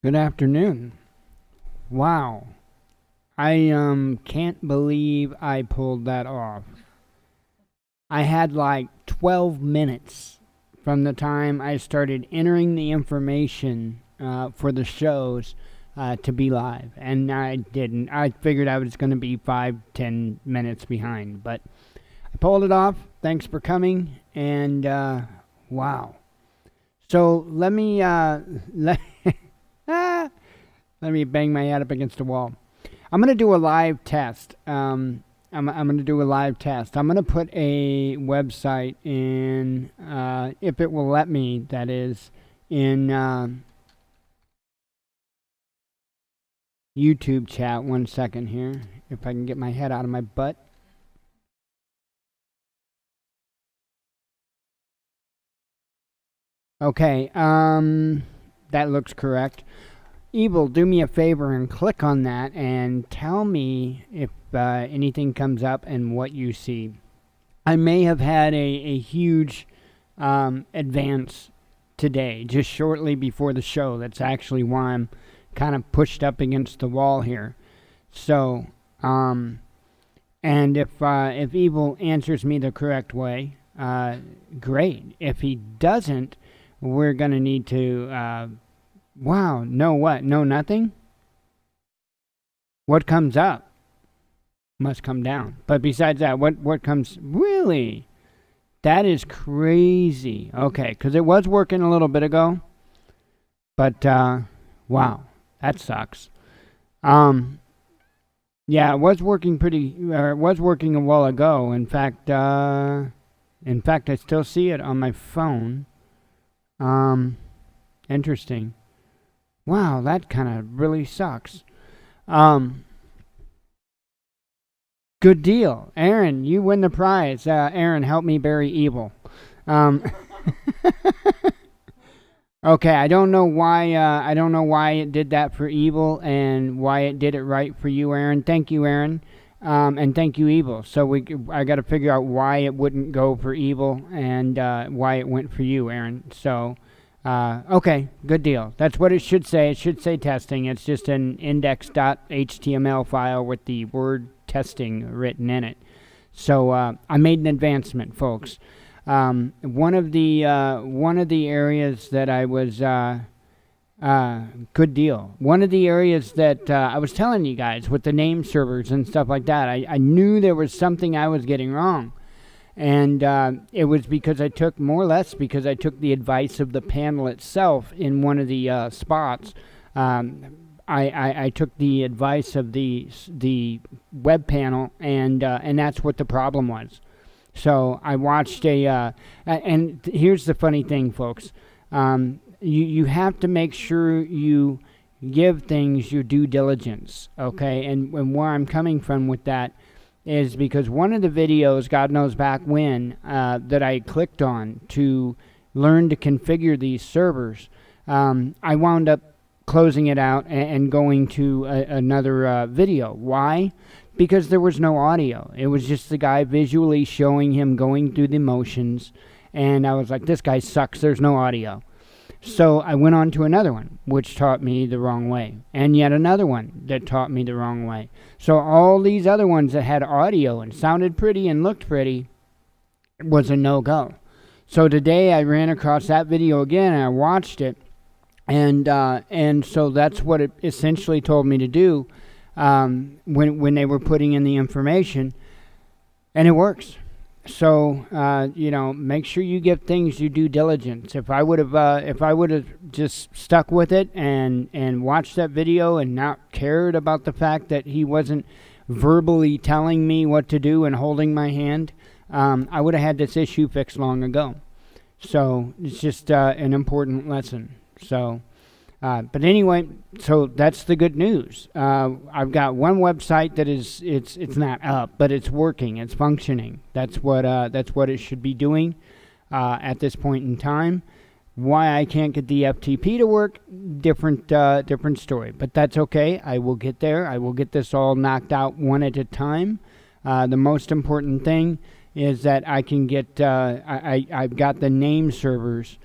Good afternoon. Wow. I can't believe I pulled that off. I had like 12 minutes from the time I started entering the information for the shows to be live, and I didn't. I figured I was going to be 5-10 minutes behind, but I pulled it off. Thanks for coming, and wow. So let me let me bang my head up against the wall. I'm going to do a live test. I'm going to do a live test. I'm going to put a website in, if it will let me, that is, in YouTube chat. 1 second here, if I can get my head out of my butt. Okay, that looks correct. Evil, do me a favor and click on that and tell me if anything comes up and what you see. I may have had a huge advance today, just shortly before the show. That's actually why I'm kind of pushed up against the wall here. So, and if Evil answers me the correct way, great. If he doesn't, we're going to need to... Wow, no what? No nothing? What comes up must come down. But besides that, what comes... Really? That is crazy. Okay, because it was working a little bit ago. But, wow, that sucks. Yeah, it was working it was working a while ago. In fact, I still see it on my phone. Interesting. Wow, that kind of really sucks. Good deal. Aaron, you win the prize. Aaron, help me bury Evil. Okay, I don't know why it did that for Evil and why it did it right for you, Aaron. Thank you, Aaron. And thank you, Evil. So I got to figure out why it wouldn't go for Evil and why it went for you, Aaron. So... okay, good deal. That's what it should say. It should say testing. It's just an index.html file with the word testing written in it. So I made an advancement, folks. One of the areas that I was good deal. One of the areas that I was telling you guys with the name servers and stuff like that, I knew there was something I was getting wrong. And it was because I took the advice of the panel itself in one of the spots. I took the advice of the web panel, and that's what the problem was. So I watched and here's the funny thing, folks. You have to make sure you give things your due diligence, okay? And where I'm coming from with that is because one of the videos, God knows back when, that I clicked on to learn to configure these servers, I wound up closing it out and going to another video. Why? Because there was no audio. It was just the guy visually showing him going through the motions, and I was like, this guy sucks, there's no audio. So I went on to another one, which taught me the wrong way, and yet another one that taught me the wrong way. So all these other ones that had audio and sounded pretty and looked pretty was a no-go. So today I ran across that video again, and I watched it, and so that's what it essentially told me to do when they were putting in the information, and it works. So make sure you give things your due diligence. If I would have just stuck with it and watched that video and not cared about the fact that he wasn't verbally telling me what to do and holding my hand, I would have had this issue fixed long ago. So it's just an important lesson. So. But anyway, so that's the good news. I've got one website that it's not up, but it's working, it's functioning. That's what it should be doing at this point in time. Why I can't get the FTP to work, different story. But that's okay. I will get there. I will get this all knocked out one at a time. The most important thing is that I can get. I've got the name servers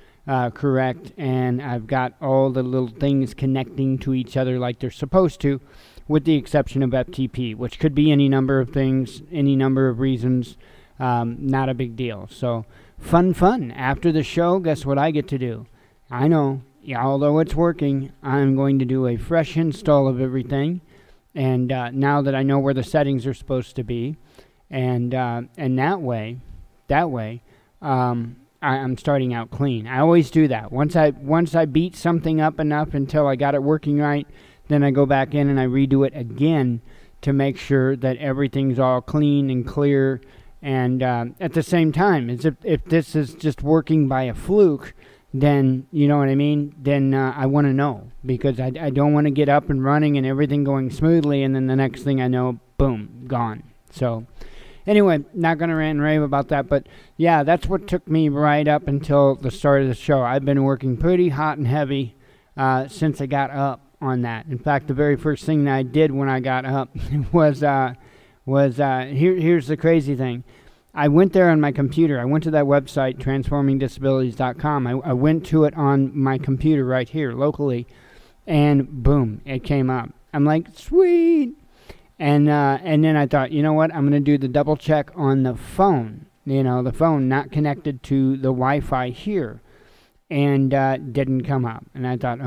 correct, and I've got all the little things connecting to each other like they're supposed to, with the exception of FTP, which could be any number of things, any number of reasons, not a big deal. So fun. After the show, guess what I get to do? I know, although it's working, I'm going to do a fresh install of everything, and now that I know where the settings are supposed to be, and that way, I'm starting out clean. I always do that. Once I beat something up enough until I got it working right, then I go back in and I redo it again to make sure that everything's all clean and clear. And at the same time, as if this is just working by a fluke, then, you know what I mean? Then I want to know, because I don't want to get up and running and everything going smoothly, and then the next thing I know, boom, gone. So anyway, not going to rant and rave about that, but yeah, that's what took me right up until the start of the show. I've been working pretty hot and heavy since I got up on that. In fact, the very first thing that I did when I got up was here's the crazy thing. I went there on my computer. I went to that website, transformingdisabilities.com. I went to it on my computer right here locally, and boom, it came up. I'm like, sweet. And then I thought, you know what? I'm going to do the double check on the phone. The phone not connected to the Wi-Fi here, and didn't come up. And I thought,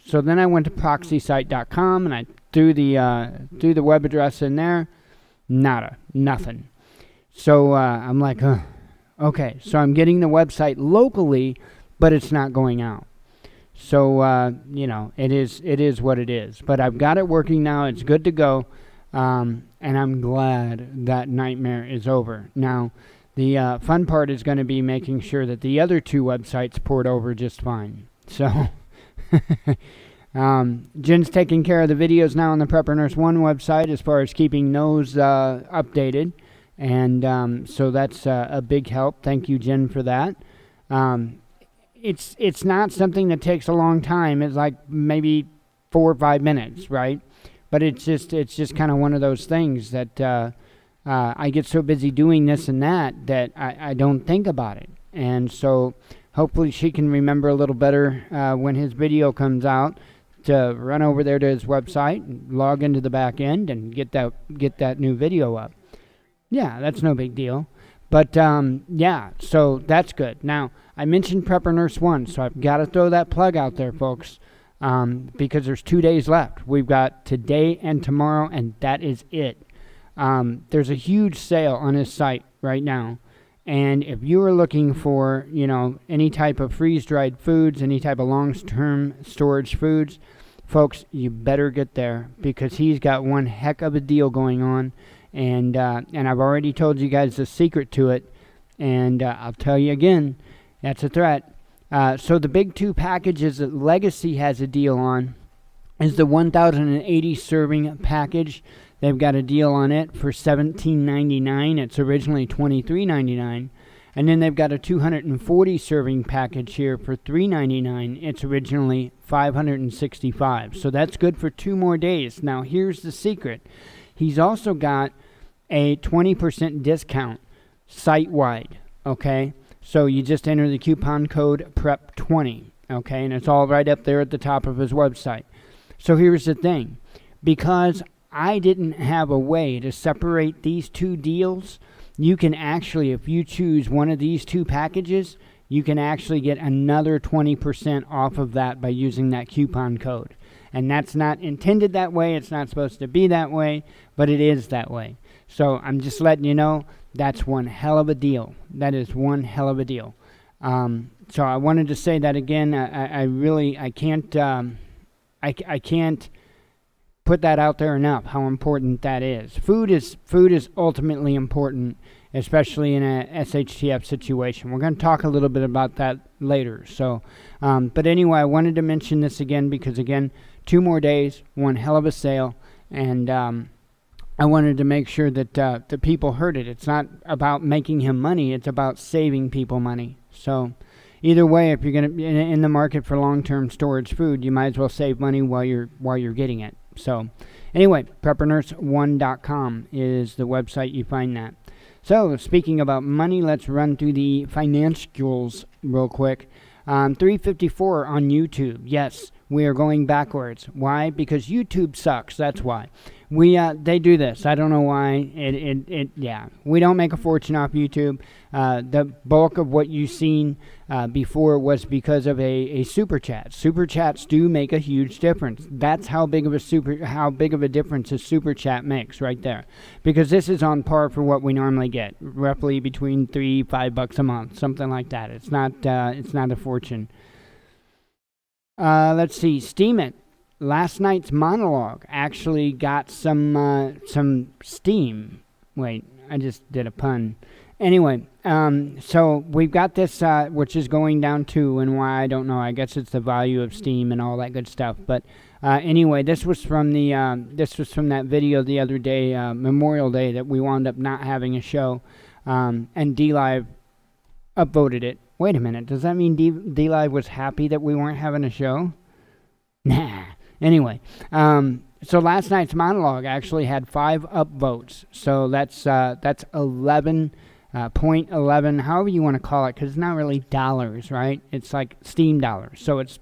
So then I went to proxysite.com and I threw the web address in there. Nothing. So I'm like, okay. So I'm getting the website locally, but it's not going out. So it is what it is. But I've got it working now. It's good to go. And I'm glad that nightmare is over. Now, the fun part is going to be making sure that the other two websites port over just fine. So, Jen's taking care of the videos now on the Prepper Nurse 1 website as far as keeping those updated. And so that's a big help. Thank you, Jen, for that. It's not something that takes a long time. It's like maybe 4 or 5 minutes, right? But it's just kind of one of those things that I get so busy doing this and that I don't think about it. And so hopefully she can remember a little better when his video comes out to run over there to his website and log into the back end and get that new video up. Yeah, that's no big deal. But yeah, so that's good. Now, I mentioned Prepper Nurse 1, so I've got to throw that plug out there, folks. Because there's 2 days left. We've got today and tomorrow, and that is it. There's a huge sale on his site right now, and if you are looking for, any type of freeze-dried foods, any type of long-term storage foods, folks, you better get there, because he's got one heck of a deal going on, and I've already told you guys the secret to it, and I'll tell you again, that's a threat. So the big 2 packages that Legacy has a deal on is the 1,080 serving package. They've got a deal on it for $17.99. It's originally $23.99. And then they've got a 240 serving package here for $3.99. It's originally $565. So that's good for 2 more days. Now here's the secret. He's also got a 20% discount site-wide, okay? So you just enter the coupon code PREP20, okay? And it's all right up there at the top of his website. So here's the thing. Because I didn't have a way to separate these 2 deals, you can actually, if you choose one of these 2 packages, you can actually get another 20% off of that by using that coupon code. And that's not intended that way. It's not supposed to be that way, but it is that way. So I'm just letting you know, that's one hell of a deal. That is one hell of a deal. So I wanted to say that again. I can't put that out there enough, how important that is. Food is ultimately important, especially in a SHTF situation. We're going to talk a little bit about that later. So, but anyway, I wanted to mention this again because, again, 2 more days, one hell of a sale, and I wanted to make sure that the people heard it. It's not about making him money. It's about saving people money. So either way, if you're going to be in the market for long-term storage food, you might as well save money while you're getting it. So anyway, preppernurse1.com is the website you find that. So speaking about money, let's run through the financials real quick. 354 on YouTube. Yes, we are going backwards. Why? Because YouTube sucks. That's why. They do this. I don't know why. Yeah. We don't make a fortune off YouTube. The bulk of what you've seen before was because of a super chat. Super chats do make a huge difference. That's how big of a difference a super chat makes right there. Because this is on par for what we normally get, roughly between $3-5 a month, something like that. It's not a fortune. Let's see. Steam It. Last night's monologue actually got some steam. Wait, I just did a pun. Anyway, so we've got this, which is going down too, and why I don't know. I guess it's the value of steam and all that good stuff. But anyway, this was from that video the other day, Memorial Day, that we wound up not having a show, and DLive upvoted it. Wait a minute, does that mean DLive was happy that we weren't having a show? Nah. Anyway, so last night's monologue actually had 5 upvotes. So that's 11.11, however you want to call it, because it's not really dollars, right? It's like Steam dollars. So it's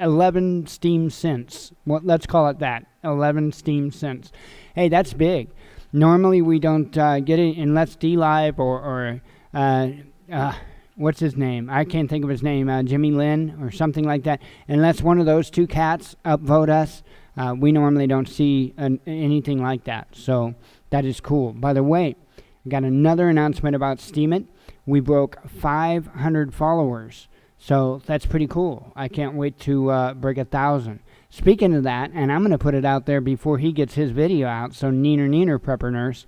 11 Steam cents. Well, let's call it that. 11 Steam cents. Hey, that's big. Normally we don't get it unless DLive or what's his name? I can't think of his name. Jimmy Lynn or something like that. Unless one of those two cats upvote us, we normally don't see anything like that. So that is cool. By the way, I got another announcement about Steam It. We broke 500 followers. So that's pretty cool. I can't wait to break 1,000. Speaking of that, and I'm going to put it out there before he gets his video out, so Neener Prepper Nurse,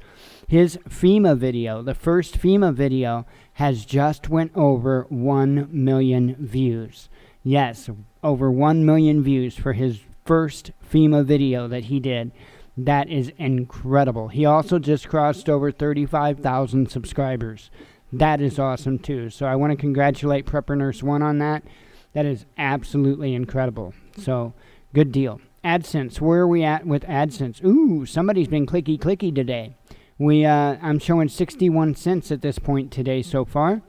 his FEMA video, the first FEMA video, has just went over 1 million views. Yes, over 1 million views for his first FEMA video that he did. That is incredible. He also just crossed over 35,000 subscribers. That is awesome too. So I want to congratulate Prepper Nurse 1 on that. That is absolutely incredible. So good deal. AdSense, where are we at with AdSense? Ooh, somebody's been clicky today. I'm showing 61 cents at this point today so far,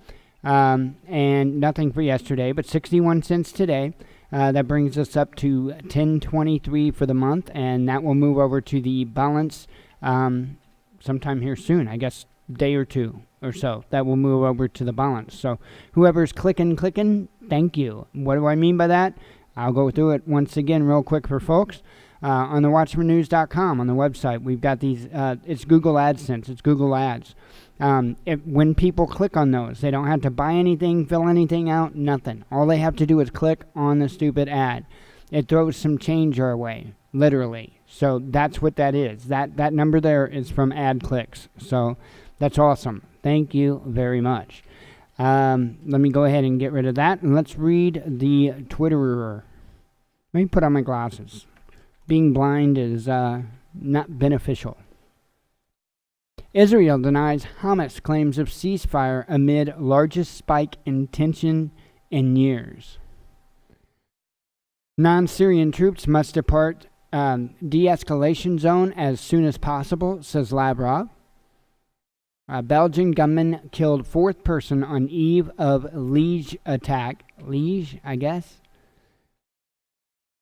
and nothing for yesterday, but 61 cents today. That brings us up to 10.23 for the month, and that will move over to the balance sometime here soon, I guess day or two or so. That will move over to the balance. So whoever's clicking, thank you. What do I mean by that? I'll go through it once again real quick for folks. On the WatchmanNews.com, on the website, we've got these, it's Google AdSense, it's Google Ads. When people click on those, they don't have to buy anything, fill anything out, nothing. All they have to do is click on the stupid ad. It throws some change our way, literally. So that's what that is. That number there is from ad clicks. So that's awesome. Thank you very much. Let me go ahead and get rid of that, and let's read the Twitterer. Let me put on my glasses. Being blind is not beneficial. Israel denies Hamas claims of ceasefire amid largest spike in tension in years. Non-Syrian troops must depart de-escalation zone as soon as possible, says Lavrov. Belgian gunman killed 4th person on eve of Liege attack. Liege, I guess?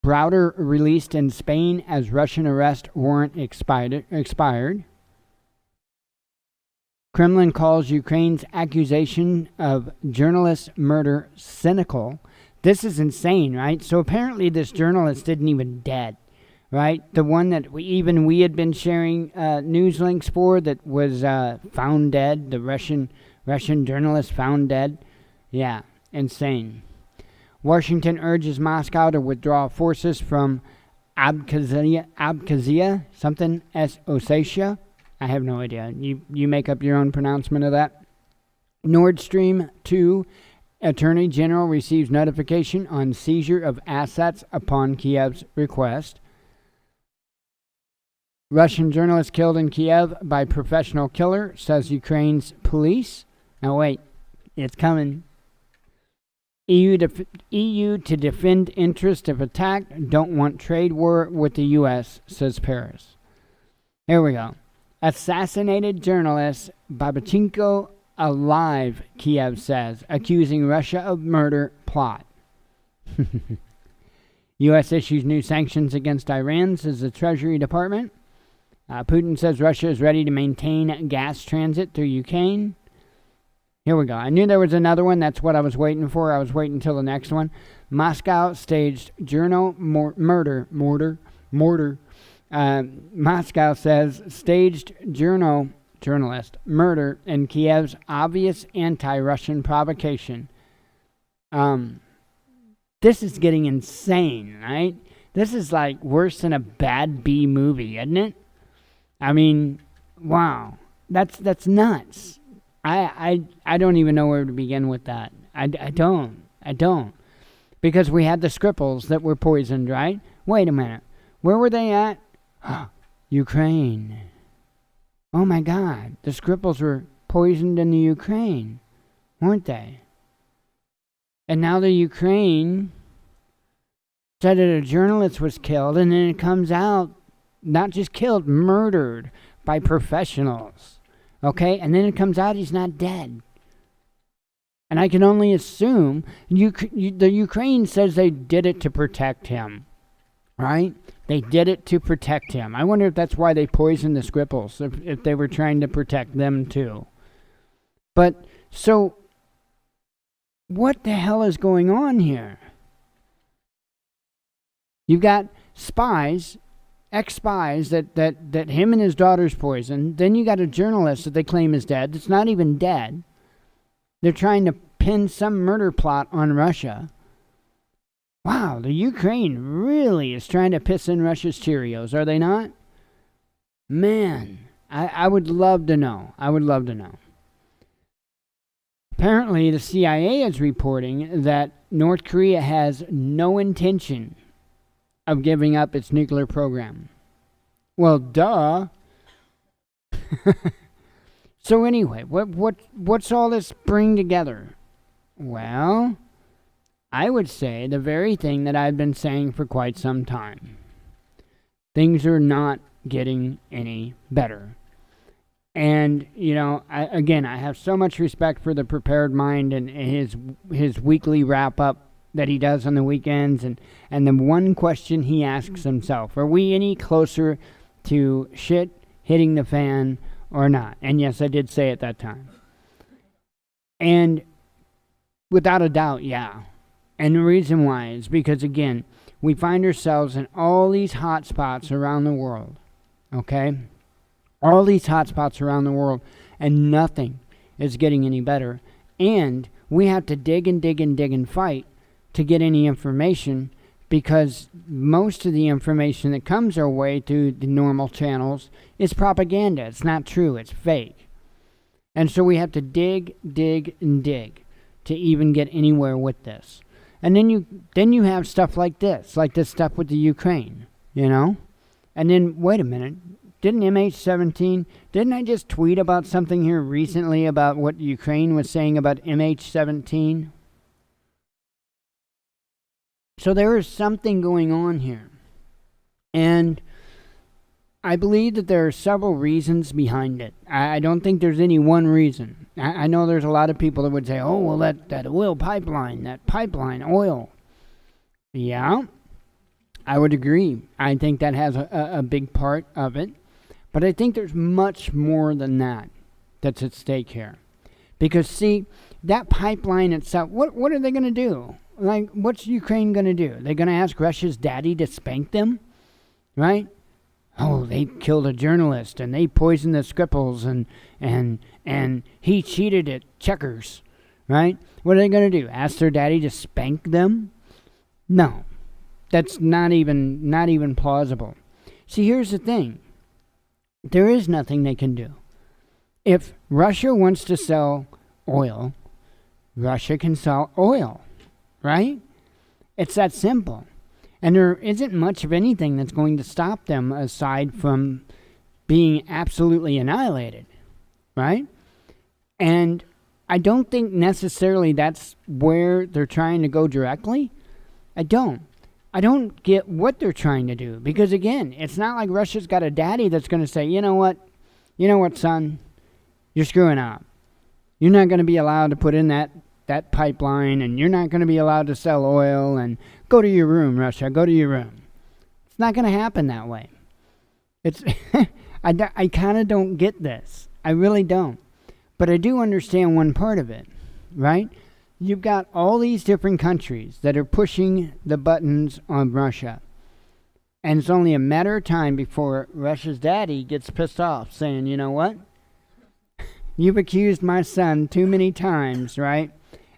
Browder released in Spain as Russian arrest warrant expired. Kremlin calls Ukraine's accusation of journalist murder cynical. This is insane, right? So apparently this journalist isn't even dead, right? The one that we had been sharing news links for that was found dead, the Russian journalist found dead. Yeah, insane. Washington urges Moscow to withdraw forces from Abkhazia, something, Ossetia. I have no idea. You make up your own pronouncement of that. Nord Stream 2 Attorney General receives notification on seizure of assets upon Kiev's request. Russian journalist killed in Kiev by professional killer, says Ukraine's police. Now wait, it's coming. EU to defend interest if attacked, don't want trade war with the U.S., says Paris. Here we go. Assassinated journalist Babchenko alive, Kiev says, accusing Russia of murder plot. U.S. issues new sanctions against Iran, says the Treasury Department. Putin says Russia is ready to maintain gas transit through Ukraine. Here we go. I knew there was another one. That's what I was waiting for. I was waiting until the next one. Moscow staged murder. Moscow says staged journalist murder in Kiev's obvious anti-Russian provocation. This is getting insane, right? This is like worse than a bad B movie, isn't it? I mean, wow, that's nuts. I don't even know where to begin with that. I don't. Because we had the Skripals that were poisoned, right? Wait a minute. Where were they at? Ukraine. Oh my God. The Skripals were poisoned in the Ukraine, weren't they? And now the Ukraine said that a journalist was killed, and then it comes out, not just killed, murdered by professionals. Okay? And then it comes out he's not dead. And I can only assume the Ukraine says they did it to protect him. Right? They did it to protect him. I wonder if that's why they poisoned the Skripals, if they were trying to protect them too. But, so, what the hell is going on here? You've got spies, ex-spies, that him and his daughter's poisoned. Then you got a journalist that they claim is dead. That's not even dead. They're trying to pin some murder plot on Russia. Wow, the Ukraine really is trying to piss in Russia's Cheerios, are they not? Man, I would love to know. Apparently, the CIA is reporting that North Korea has no intention of giving up its nuclear program. Well, duh. So anyway, what's all this bring together? Well, I would say the very thing that I've been saying for quite some time. Things are not getting any better. And, you know, I have so much respect for the Prepared Mind and his weekly wrap-up that he does on the weekends. And the one question he asks himself, are we any closer to shit hitting the fan or not? And yes, I did say it that time. And without a doubt, yeah. And the reason why is because, again, we find ourselves in all these hot spots around the world. Okay? All these hot spots around the world, and nothing is getting any better. And we have to dig and fight to get any information, because most of the information that comes our way through the normal channels is propaganda. It's not true. It's fake. And so we have to dig to even get anywhere with this. And then you have stuff like this stuff with the Ukraine, you know? And then, wait a minute. Didn't MH17, didn't I just tweet about something here recently about what Ukraine was saying about MH17? So there is something going on here. And I believe that there are several reasons behind it. I don't think there's any one reason. I know there's a lot of people that would say, oh, well, that oil pipeline, oil. Yeah, I would agree. I think that has a big part of it. But I think there's much more than that that's at stake here. Because, see, that pipeline itself, what are they going to do? Like, what's Ukraine going to do? They're going to ask Russia's daddy to spank them? Right? Oh, they killed a journalist, and they poisoned the Skripals, and he cheated at checkers. Right? What are they going to do? Ask their daddy to spank them? No. That's not even plausible. See, here's the thing. There is nothing they can do. If Russia wants to sell oil, Russia can sell oil, right? It's that simple. And there isn't much of anything that's going to stop them aside from being absolutely annihilated, right? And I don't think necessarily that's where they're trying to go directly. I don't get what they're trying to do. Because, again, it's not like Russia's got a daddy that's going to say, you know what, son, you're screwing up. You're not going to be allowed to put in that pipeline, and you're not going to be allowed to sell oil, and go to your room, Russia, go to your room. It's not going to happen that way. It's I kind of don't get this. I really don't. But I do understand one part of it, right? You've got all these different countries that are pushing the buttons on Russia. And it's only a matter of time before Russia's daddy gets pissed off, saying, you know what? You've accused my son too many times, right?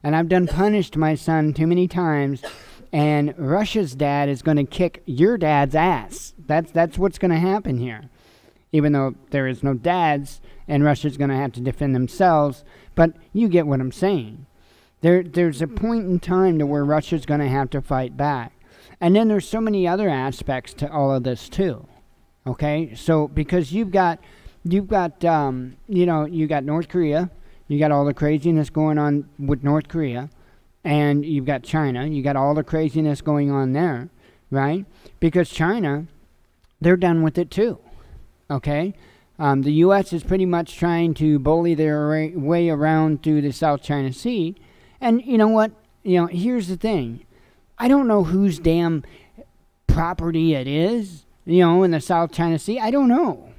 And I've done punished my son too many times. And Russia's dad is going to kick your dad's ass. That's what's going to happen here. Even though there is no dads, and Russia's going to have to defend themselves. But you get what I'm saying. There's a point in time to where Russia's going to have to fight back. And then there's so many other aspects to all of this too. Okay? So because you've got you got North Korea, you got all the craziness going on with North Korea, and you've got China, you got all the craziness going on there, right? Because China, they're done with it too. Okay? The U.S. is pretty much trying to bully their way around through the South China Sea. And you know what? Here's the thing. I don't know whose damn property it is, in the South China Sea. I don't know.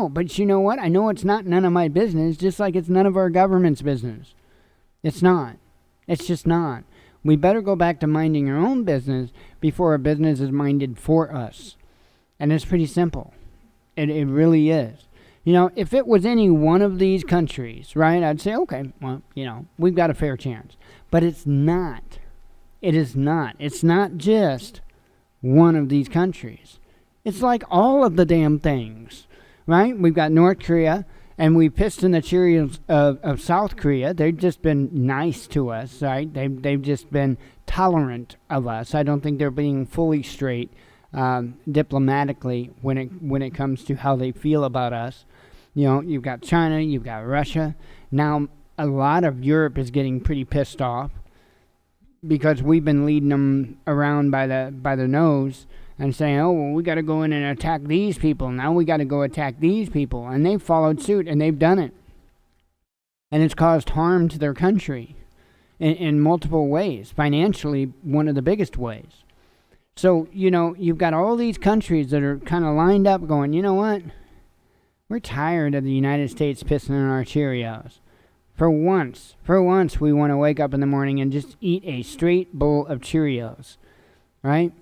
But you know what? I know it's not none of my business, just like it's none of our government's business. It's not. It's just not. We better go back to minding our own business before our business is minded for us. And it's pretty simple. It really is. If it was any one of these countries, right, I'd say, okay, well, we've got a fair chance. But it's not. It is not. It's not just one of these countries. It's like all of the damn things, right? We've got North Korea, and we pissed in the Cheerios of South Korea. They've just been nice to us, right? They've just been tolerant of us. I don't think they're being fully straight diplomatically when it comes to how they feel about us. You've got China, you've got Russia. Now, a lot of Europe is getting pretty pissed off because we've been leading them around by the nose and saying, oh, well, we got to go in and attack these people. Now we got to go attack these people. And they've followed suit, and they've done it. And it's caused harm to their country in multiple ways. Financially, one of the biggest ways. So, you've got all these countries that are kind of lined up going, you know what? We're tired of the United States pissing in our Cheerios. For once, we want to wake up in the morning and just eat a straight bowl of Cheerios. Right?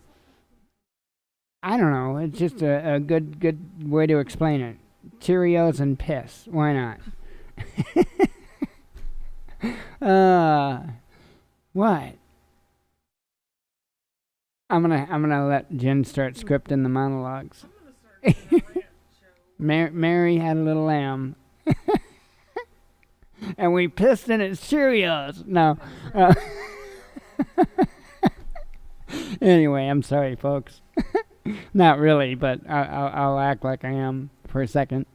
I don't know. It's just a good way to explain it. Cheerios and piss. Why not? What? I'm gonna let Jen start scripting the monologues. Mary had a little lamb. And we pissed in its Cheerios. No. Anyway, I'm sorry, folks. Not really, but I'll act like I am for a second.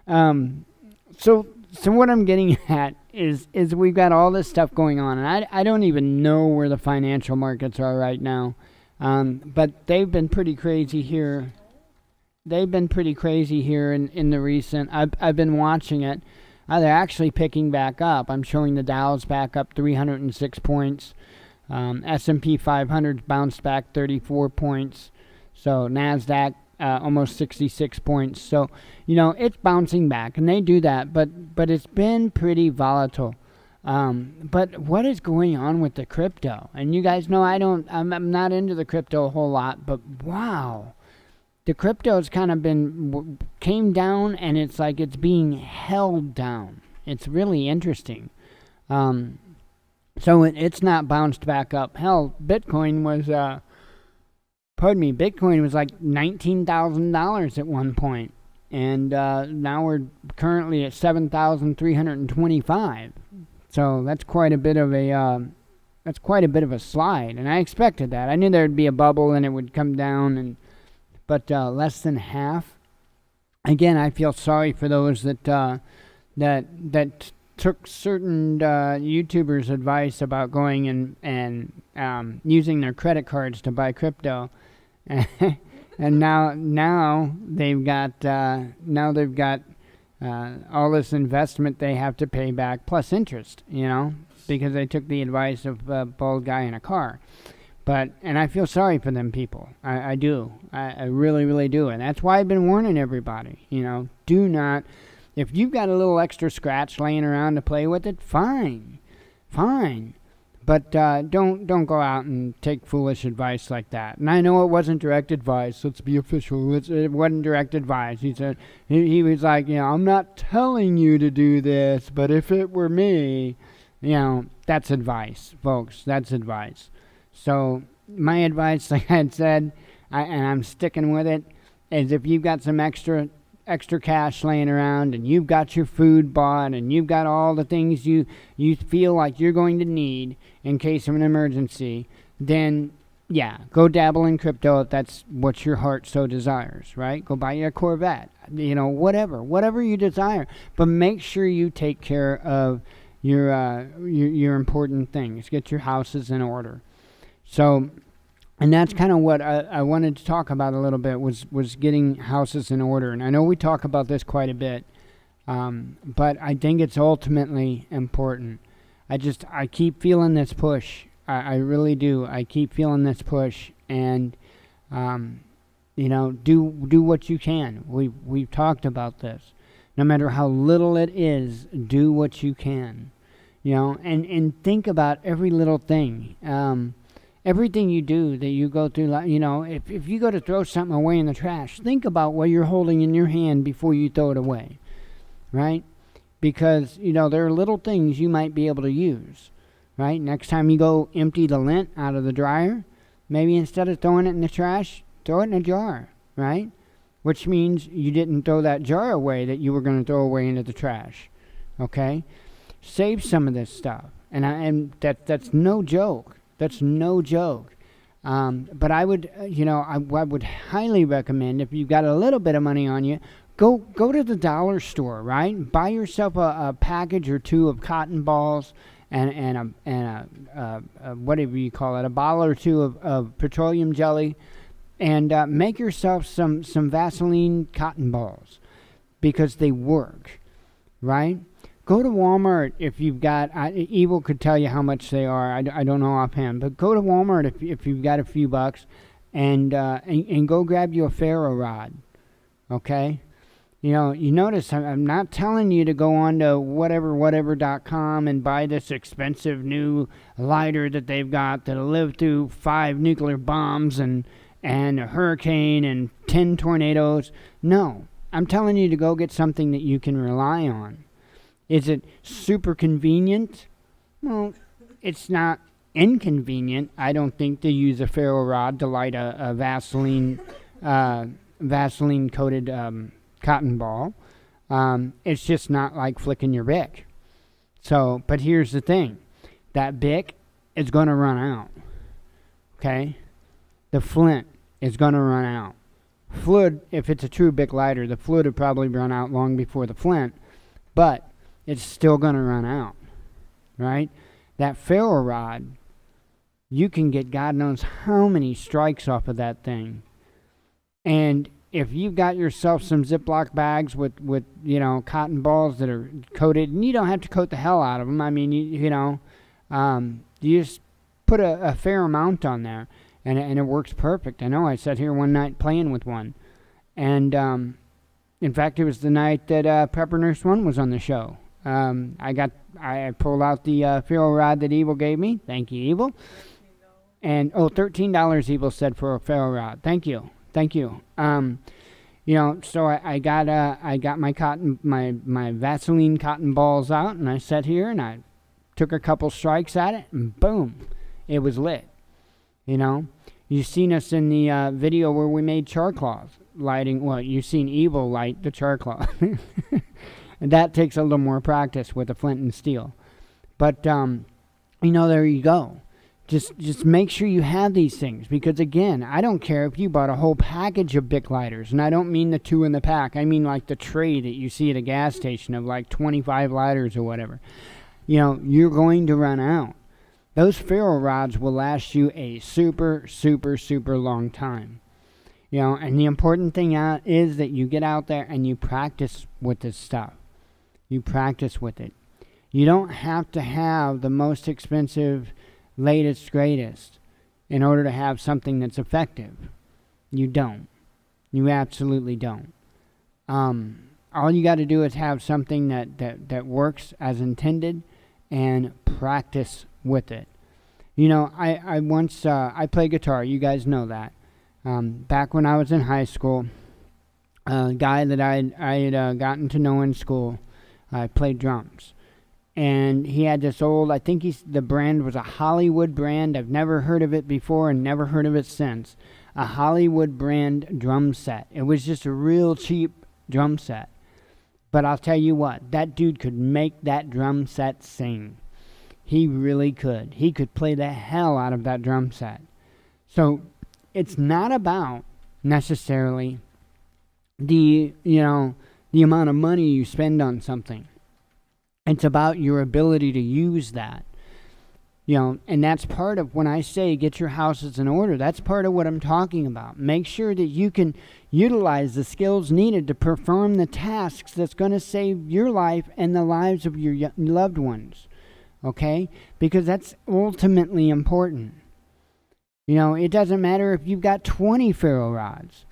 So what I'm getting at is we've got all this stuff going on, and I don't even know where the financial markets are right now. But they've been pretty crazy here. They've been pretty crazy here in the recent. I've been watching it. They're actually picking back up. I'm showing the Dow's back up 306 points. S&P 500's bounced back 34 points. So NASDAQ almost 66 points. So, it's bouncing back, and they do that. But it's been pretty volatile. But what is going on with the crypto? And you guys know I'm not into the crypto a whole lot, but wow. The crypto's kind of came down, and it's like it's being held down. It's really interesting. So it's not bounced back up. Hell, Bitcoin was, Bitcoin was like $19,000 at one point. And now we're currently at 7,325. So that's quite a bit of a slide, and I expected that. I knew there'd be a bubble and it would come down, but less than half. Again, I feel sorry for those that took certain YouTubers' advice about going and using their credit cards to buy crypto, and now they've got all this investment they have to pay back plus interest, because they took the advice of a bald guy in a car. And I feel sorry for them people. I do. I really, really do. And that's why I've been warning everybody, do not, if you've got a little extra scratch laying around to play with it, fine. But don't go out and take foolish advice like that. And I know it wasn't direct advice. Let's be official. It wasn't direct advice. He said, he was like, I'm not telling you to do this, but if it were me, that's advice, folks. That's advice. So my advice, like I had said, and I'm sticking with it, is if you've got some extra cash laying around and you've got your food bought and you've got all the things you feel like you're going to need in case of an emergency, then go dabble in crypto if that's what your heart so desires, right? Go buy you a Corvette, whatever you desire, but make sure you take care of your important things. Get your houses in order. So, and that's kind of what I wanted to talk about a little bit was getting houses in order. And I know we talk about this quite a bit, but I think it's ultimately important. I keep feeling this push. I really do. I keep feeling this push, and do what you can. We've talked about this. No matter how little it is, do what you can. And think about every little thing. Everything you do that you go through, if you go to throw something away in the trash, think about what you're holding in your hand before you throw it away, right? Because, there are little things you might be able to use, right? Next time you go empty the lint out of the dryer, maybe instead of throwing it in the trash, throw it in a jar, right? Which means you didn't throw that jar away that you were going to throw away into the trash, okay? Save some of this stuff, and that's no joke. That's no joke. But I would, I would highly recommend if you've got a little bit of money on you, go to the dollar store, right? Buy yourself a package or two of cotton balls and a whatever you call it, a bottle or two of petroleum jelly, and make yourself some Vaseline cotton balls because they work, right? Go to Walmart if you've got, Evil could tell you how much they are. I don't know offhand, but go to Walmart if you've got a few bucks and go grab you a ferro rod, okay? You notice I'm not telling you to go on to whatever.com and buy this expensive new lighter that they've got that'll live through 5 nuclear bombs and a hurricane and 10 tornadoes. No, I'm telling you to go get something that you can rely on. Is it super convenient? Well, it's not inconvenient, I don't think, to use a ferro rod to light a Vaseline coated cotton ball. It's just not like flicking your Bic. So, but here's the thing. That Bic is going to run out. Okay? The flint is going to run out. Fluid, if it's a true Bic lighter, the fluid would probably run out long before the flint. But it's still going to run out, right? That ferro rod, you can get God knows how many strikes off of that thing. And if you've got yourself some Ziploc bags with cotton balls that are coated, and you don't have to coat the hell out of them. I mean, you just put a fair amount on there, and it works perfect. I know I sat here one night playing with one. And in fact, it was the night that Prepper Nurse 1 was on the show. I pulled out the ferro rod that Evil gave me. Thank you, Evil. And $13 Evil said for a ferro rod. Thank you. So I got my Vaseline cotton balls out, and I sat here and I took a couple strikes at it, and boom, it was lit. You've seen us in the video where we made char cloth lighting. Well, you've seen Evil light the char cloth. And that takes a little more practice with a flint and steel. But, there you go. Just make sure you have these things. Because, again, I don't care if you bought a whole package of Bic lighters. And I don't mean the 2 in the pack. I mean like the tray that you see at a gas station of like 25 lighters or whatever. You're going to run out. Those ferro rods will last you a super, super, super long time. And the important thing is that you get out there and you practice with this stuff. You practice with it. You don't have to have the most expensive, latest, greatest in order to have something that's effective. You don't. You absolutely don't. All you got to do is have something that works as intended and practice with it. I once I play guitar. You guys know that. Back when I was in high school, a guy that I had gotten to know in school, I played drums. And he had this old, I think the brand was a Hollywood brand. I've never heard of it before and never heard of it since. A Hollywood brand drum set. It was just a real cheap drum set. But I'll tell you what, that dude could make that drum set sing. He really could. He could play the hell out of that drum set. So it's not about necessarily the amount of money you spend on something. It's about your ability to use that. And that's part of when I say get your houses in order. That's part of what I'm talking about. Make sure that you can utilize the skills needed to perform the tasks that's going to save your life and the lives of your loved ones. Okay? Because that's ultimately important. It doesn't matter if you've got 20 ferro rods.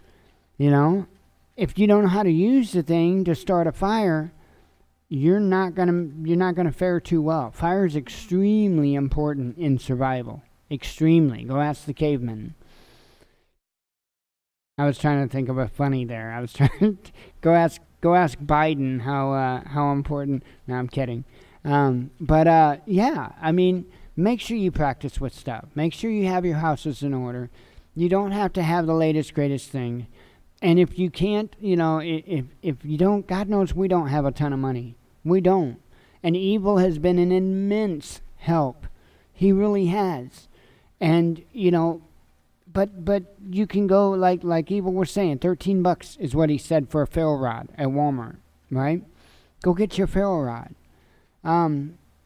If you don't know how to use the thing to start a fire, you're not gonna fare too well. Fire is extremely important in survival. Extremely. Go ask the cavemen. I was trying to think of a funny there. I was trying to go ask Biden how important. No, I'm kidding. Yeah. I mean, make sure you practice with stuff. Make sure you have your houses in order. You don't have to have the latest greatest thing. And if you can't, if you don't, God knows we don't have a ton of money. We don't. And Evil has been an immense help. He really has. And, but you can go like Evil was saying, $13 is what he said for a ferro rod at Walmart, right? Go get your ferro rod.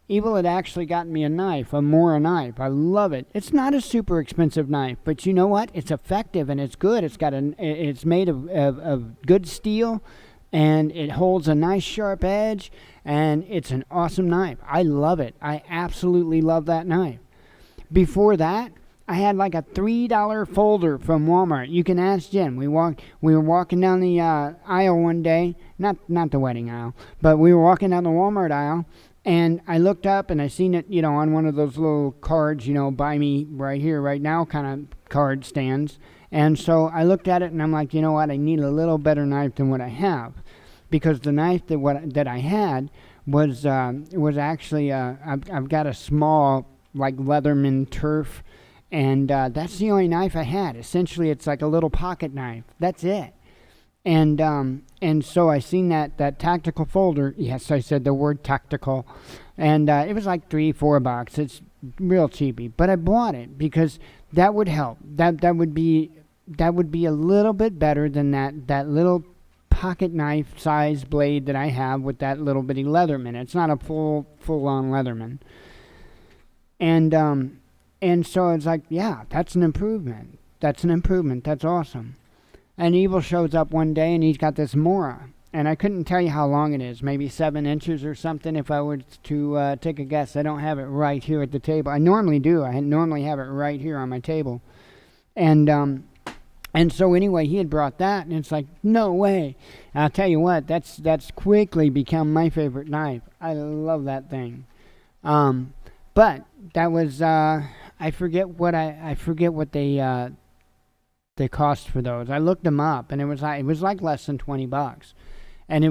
Evil had actually gotten me a knife, a Mora knife. I love it. It's not a super expensive knife, but you know what? It's effective and it's good. It's made of good steel, and it holds a nice sharp edge, and it's an awesome knife. I love it. I absolutely love that knife. Before that, I had like a $3 folder from Walmart. You can ask Jen. We were walking down the aisle one day, not the wedding aisle, but we were walking down the Walmart aisle. And I looked up and I seen it, on one of those little cards, buy me right here, right now kind of card stands. And so I looked at it and I'm like, you know what? I need a little better knife than what I have, because the knife that I had was actually I've got a small like Leatherman turf, and that's the only knife I had. Essentially, it's like a little pocket knife. That's it. And so I seen that tactical folder. Yes, I said the word tactical. And it was like $3-4. It's real cheapy. But I bought it because that would help. That would be a little bit better than that little pocket knife size blade that I have with that little bitty Leatherman. It's not a full on Leatherman. And so it's like, yeah, that's an improvement. That's awesome. And Evil shows up one day, and he's got this Mora. And I couldn't tell you how long it is, maybe 7 inches or something if I were to take a guess. I don't have it right here at the table. I normally do. I normally have it right here on my table. And so anyway, he had brought that, and it's like, no way. And I'll tell you what, that's quickly become my favorite knife. I love that thing. But that was, I forget what they cost for those. I looked them up, and it was like less than $20, and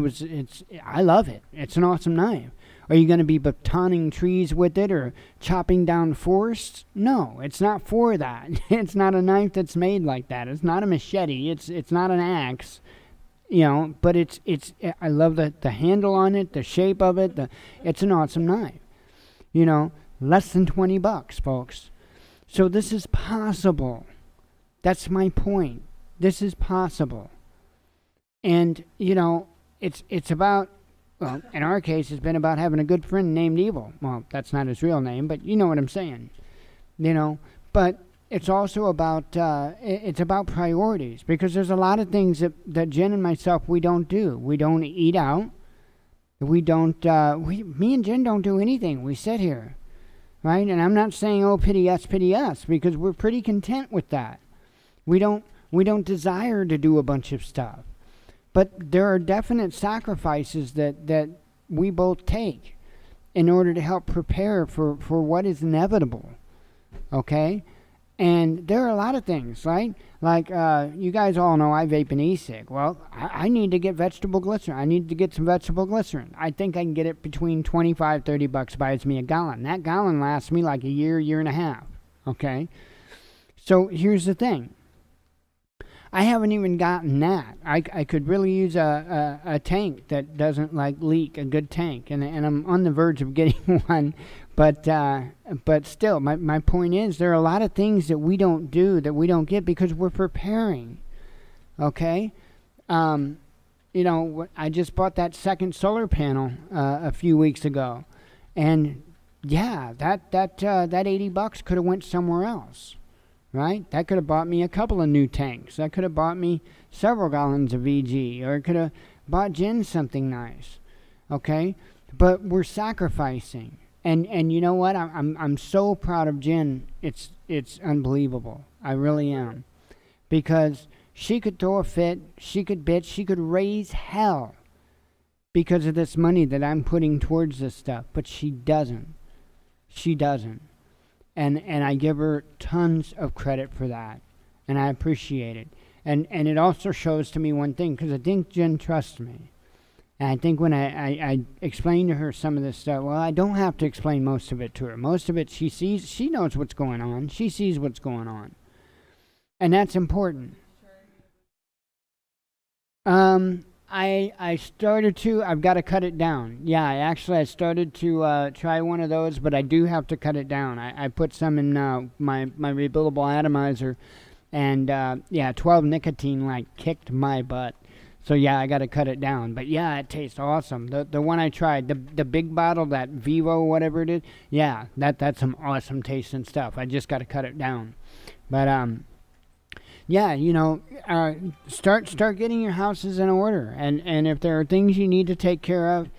I love it. It's an awesome knife. Are you going to be batoning trees with it or chopping down forests? No, it's not for that. It's not a knife that's made like that. It's not a machete. It's not an axe. But it's I love the handle on it, the shape of it. It's an awesome knife. Less than $20, folks. So this is possible. That's my point. This is possible. And, it's about, well, in our case, it's been about having a good friend named Evil. Well, that's not his real name, but you know what I'm saying. But it's also about it's about priorities, because there's a lot of things that Jen and myself, we don't do. We don't eat out. We don't. Me and Jen don't do anything. We sit here, right? And I'm not saying, oh, pity us, because we're pretty content with that. We don't desire to do a bunch of stuff, but there are definite sacrifices that we both take in order to help prepare for what is inevitable. Okay. And there are a lot of things, right? Like, you guys all know I vape an e-cig. Well, I need to get vegetable glycerin. I need to get some vegetable glycerin. I think I can get it between $25-$30, buys me a gallon. That gallon lasts me like a year and a half, okay? So here's the thing. I haven't even gotten that. I could really use a tank that doesn't, like, leak, a good tank. And I'm on the verge of getting one. But still, my point is, there are a lot of things that we don't do, that we don't get, because we're preparing. Okay? I just bought that second solar panel a few weeks ago. And yeah, that $80 could have went somewhere else. Right? That could have bought me a couple of new tanks. That could have bought me several gallons of VG, or it could have bought Jen something nice. Okay? But we're sacrificing. And you know what? I'm so proud of Jen. It's unbelievable. I really am. Because she could throw a fit, she could bitch, she could raise hell because of this money that I'm putting towards this stuff. But she doesn't. She doesn't. And I give her tons of credit for that. And I appreciate it. And it also shows to me one thing, because I think Jen trusts me. And I think when I explain to her some of this stuff, well, I don't have to explain most of it to her. Most of it she sees, she knows what's going on. She sees what's going on. And that's important. I started to, I've got to cut it down. Yeah, I started to try one of those, but I do have to cut it down. I put some in my rebuildable atomizer, and 12 nicotine, like, kicked my butt. So yeah, I got to cut it down. But yeah, it tastes awesome. The one I tried, the big bottle, that Vivo, whatever it is, yeah, that's some awesome tasting stuff. I just got to cut it down. But yeah, start getting your houses in order. And if there are things you need to take care of,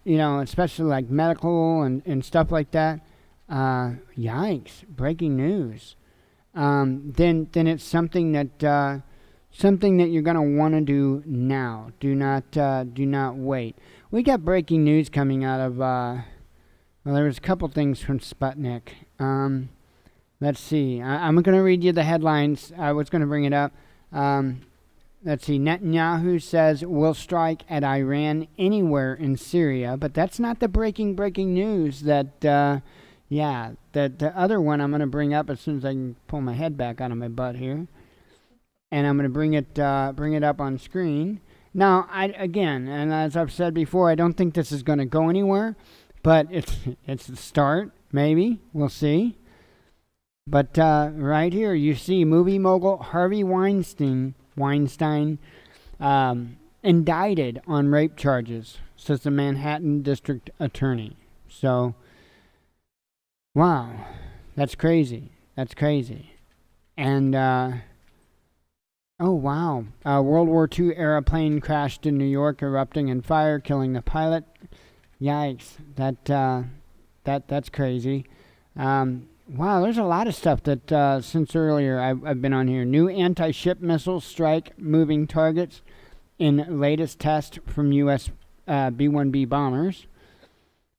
especially like medical and stuff like that, yikes, breaking news. Then it's something that you're going to want to do now. Do not wait. We got breaking news coming out of, there was a couple things from Sputnik. Let's see. I'm going to read you the headlines. I was going to bring it up. Let's see. Netanyahu says we'll strike at Iran anywhere in Syria. But that's not the breaking news that, the other one I'm going to bring up as soon as I can pull my head back out of my butt here. And I'm going to bring it up on screen. Now, and as I've said before, I don't think this is going to go anywhere, but it's the start. Maybe we'll see. But right here, you see movie mogul Harvey Weinstein indicted on rape charges, says the Manhattan District Attorney. So, wow, that's crazy. And oh, wow. World War II era plane crashed in New York, erupting in fire, killing the pilot. Yikes. That's crazy. Wow, there's a lot of stuff that since earlier I've been on here. New anti-ship missiles strike moving targets in latest test from U.S. B-1B bombers.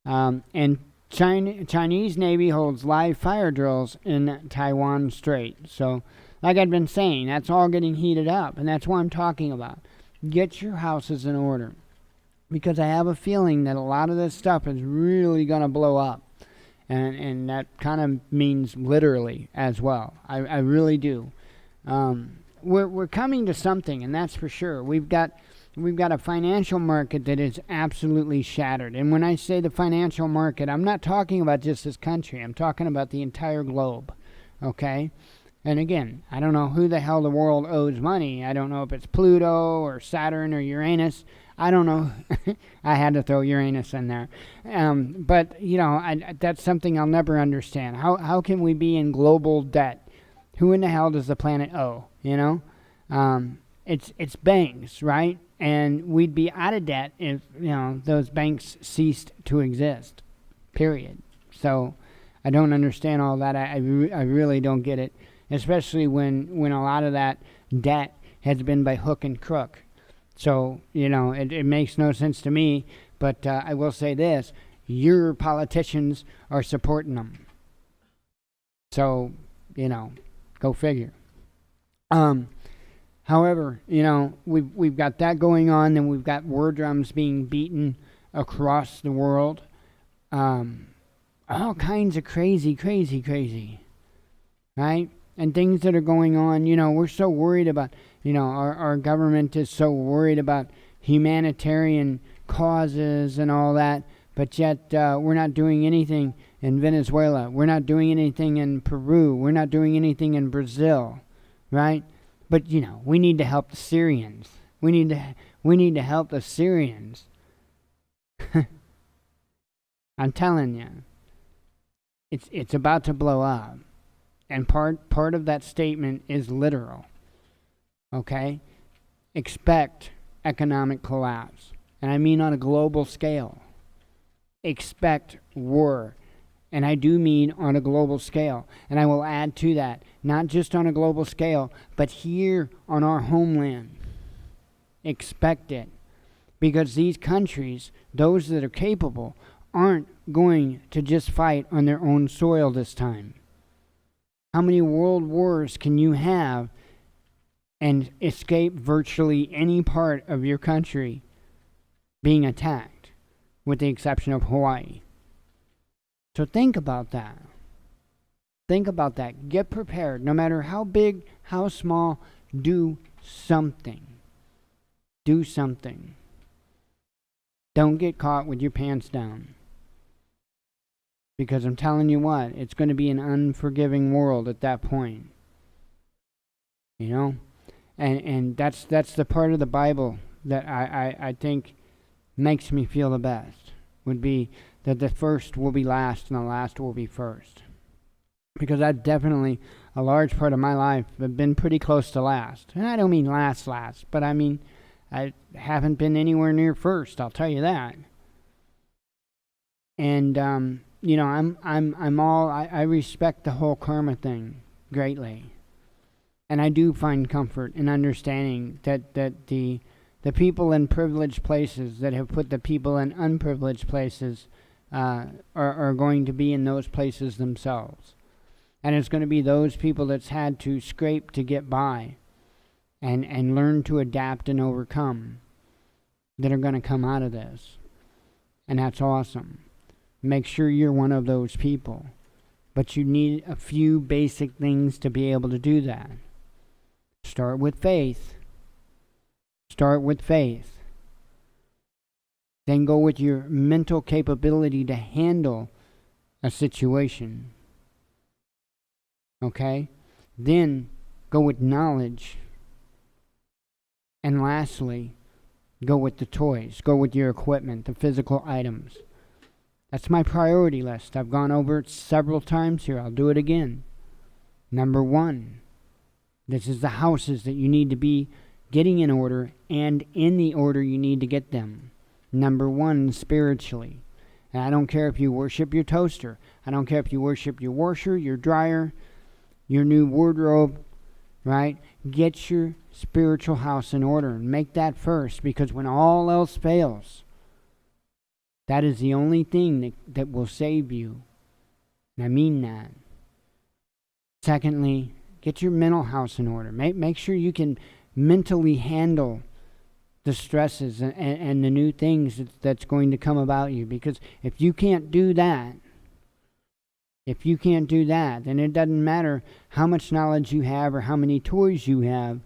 And Chinese Navy holds live fire drills in Taiwan Strait. So, like I've been saying, that's all getting heated up, and that's what I'm talking about. Get your houses in order, because I have a feeling that a lot of this stuff is really going to blow up, and that kind of means literally as well. I really do. We're coming to something, and that's for sure. We've got a financial market that is absolutely shattered, and when I say the financial market, I'm not talking about just this country. I'm talking about the entire globe. Okay. And again, I don't know who the hell the world owes money. I don't know if it's Pluto or Saturn or Uranus. I don't know. I had to throw Uranus in there. But, that's something I'll never understand. How can we be in global debt? Who in the hell does the planet owe, It's banks, right? And we'd be out of debt if, those banks ceased to exist, period. So I don't understand all that. I really don't get it, especially when a lot of that debt has been by hook and crook. So, it makes no sense to me, but I will say this, your politicians are supporting them. So, go figure. However, we've got that going on, and we've got war drums being beaten across the world. All kinds of crazy, right? And things that are going on, we're so worried about, our government is so worried about humanitarian causes and all that, but yet we're not doing anything in Venezuela. We're not doing anything in Peru. We're not doing anything in Brazil, right? But, we need to help the Syrians. We need to help the Syrians. I'm telling you, it's about to blow up. And part of that statement is literal. Okay? Expect economic collapse. And I mean on a global scale. Expect war. And I do mean on a global scale. And I will add to that, not just on a global scale, but here on our homeland. Expect it. Because these countries, those that are capable, aren't going to just fight on their own soil this time. How many world wars can you have and escape virtually any part of your country being attacked, with the exception of Hawaii? So think about that. Think about that. Get prepared. No matter how big, how small, do something. Do something. Don't get caught with your pants down. Because I'm telling you what, it's going to be an unforgiving world at that point. And that's the part of the Bible that I think makes me feel the best, would be that the first will be last and the last will be first. Because I've definitely, a large part of my life, have been pretty close to last. And I don't mean last, but I mean, I haven't been anywhere near first, I'll tell you that. And, I respect the whole karma thing greatly. And I do find comfort in understanding that the people in privileged places that have put the people in unprivileged places are going to be in those places themselves. And it's going to be those people that's had to scrape to get by and learn to adapt and overcome that are going to come out of this. And that's awesome. Make sure you're one of those people. But you need a few basic things to be able to do that. Start with faith. Start with faith. Then go with your mental capability to handle a situation. Okay? Then go with knowledge. And lastly, go with the toys. Go with your equipment, the physical items. That's my priority list. I've gone over it several times here. I'll do it again. Number 1, this is the houses that you need to be getting in order and in the order you need to get them. Number 1, spiritually. And I don't care if you worship your toaster. I don't care if you worship your washer, your dryer, your new wardrobe, right? Get your spiritual house in order and make that first, because when all else fails, that is the only thing that will save you. And I mean that. Secondly, get your mental house in order. Make sure you can mentally handle the stresses and the new things that's going to come about you. Because if you can't do that, then it doesn't matter how much knowledge you have or how many toys you have.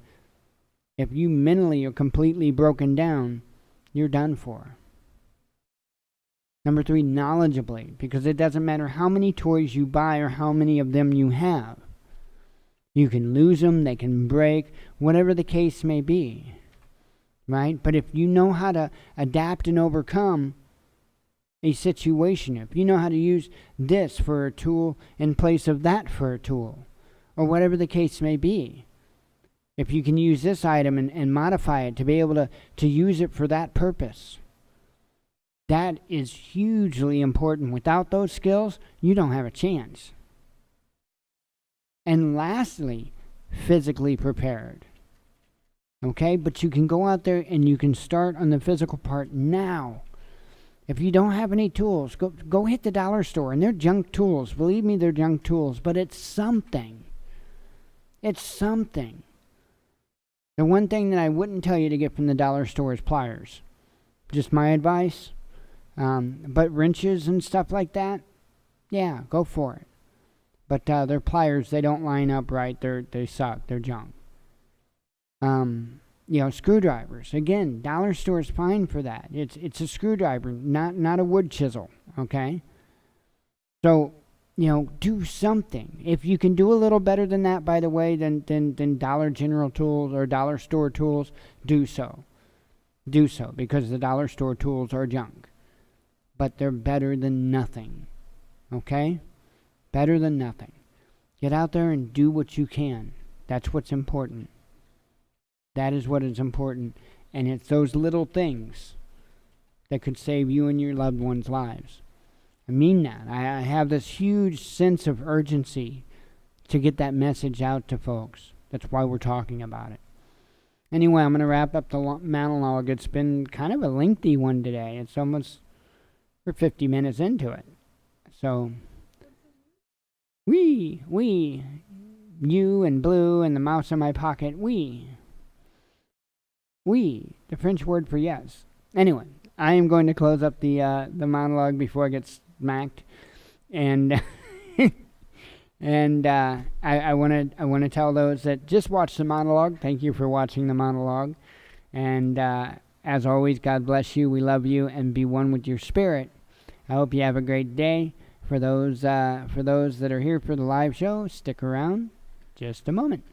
If you mentally are completely broken down, you're done for. Number 3, knowledgeably, because it doesn't matter how many toys you buy or how many of them you have. You can lose them, they can break, whatever the case may be, right? But if you know how to adapt and overcome a situation, if you know how to use this for a tool in place of that for a tool, or whatever the case may be, if you can use this item and modify it to be able to use it for that purpose, that is hugely important. Without those skills, you don't have a chance. And lastly, physically prepared. Okay? But you can go out there and you can start on the physical part now. If you don't have any tools, go hit the dollar store. And they're junk tools. Believe me, they're junk tools. But it's something. It's something. The one thing that I wouldn't tell you to get from the dollar store is pliers. Just my advice. But wrenches and stuff like that, yeah, go for it. But they're pliers. They don't line up right. They suck. They're junk. Screwdrivers. Again, dollar store is fine for that. It's a screwdriver, not a wood chisel. Okay. So, do something. If you can do a little better than that, by the way, than Dollar General tools or dollar store tools, do so. Do so, because the dollar store tools are junk. But they're better than nothing. Okay? Better than nothing. Get out there and do what you can. That's what's important. That is what is important. And it's those little things that could save you and your loved ones' lives. I mean that. I have this huge sense of urgency to get that message out to folks. That's why we're talking about it. Anyway, I'm going to wrap up the monologue. It's been kind of a lengthy one today. It's almost... we're 50 minutes into it. So, you and blue and the mouse in my pocket, the French word for yes. Anyway, I am going to close up the monologue before I get smacked, and I want to tell those that just watch the monologue. Thank you for watching the monologue, and as always, God bless you. We love you, and be one with your spirit. I hope you have a great day. For those that are here for the live show, stick around just a moment.